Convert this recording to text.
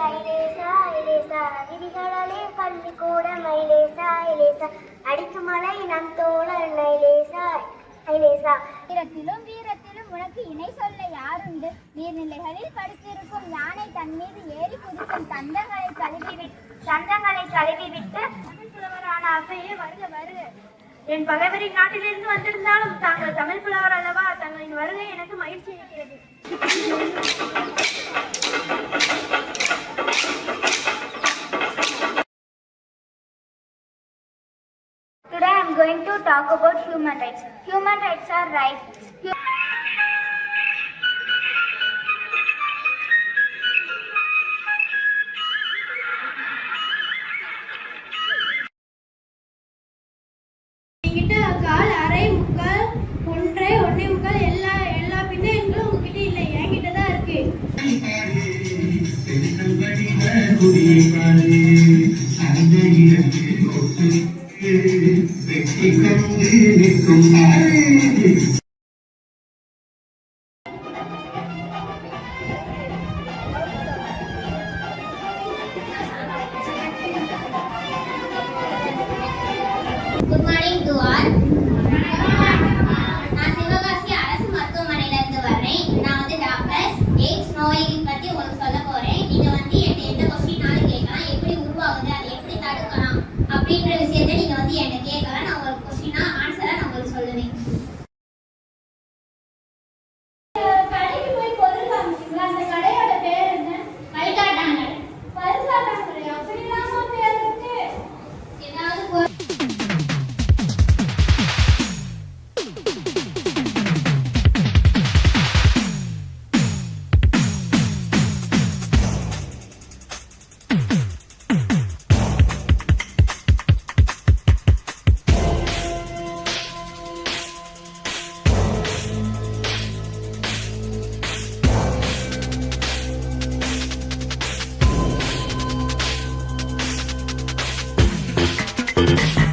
ஐலேசா ஐலேசா விதிகளே பள்ளிக்கூடம் ஐலேசா ஐலேசா அடிக்கும் மலை நம் தோழன் ஐலேசா ஐலேசா. வீரத்திலும் வீரத்திலும் உனக்கு இணை சொல்ல யாருண்டு? நீர்நிலைகளில் படுத்திருக்கும் யானை தன் மீது ஏறி குதிக்கும் தந்தங்களை கழுவிவிட்டு தமிழ் புலவரான அவையே வருக வருக. என் பகைவரின் நாட்டிலிருந்து வந்திருந்தாலும் தாங்கள் தமிழ் புலவர் அல்லவா? தங்களின் வருகை எனக்கு மகிழ்ச்சி இருக்கிறது. Today I am going to talk about human rights. Human rights are rights. கால் அரை முக்கால் ஒன்றே முக்கால் எல்லா பின்னங்களும் உங்ககிட்ட இல்லை, என்கிட்ட தான் இருக்கு. Good morning to all. நான் சிவகாசி அரசு மருத்துவமனையில இருந்து வர்றேன். நான் வந்து டாக்டர் எய்ட்ஸ் நோயை பத்தி உங்களுக்கு சொல்ல போறேன். நீங்க வந்து எந்த கொஸ்டினாலும் கேட்கலாம், எப்படி உருவாகுது, அதை எப்படி தடுக்கலாம் அப்படின்ற விஷயத்தை நீங்க வந்து என்ன கேட்கலாம். நான் உங்களுக்கு கொஸ்டினா ஆன்சரா நான் உங்களுக்கு சொல்லுவேன். கடைக்கு போய் பொருள் வாங்கிட்டீங்களா? அந்த கடையோட பேர் என்ன? பல்காட்டாங்கடை. பல்காட்டாங்கடை அப்படிலாமா பேர் இருக்கு? ஏதாவது Thank you.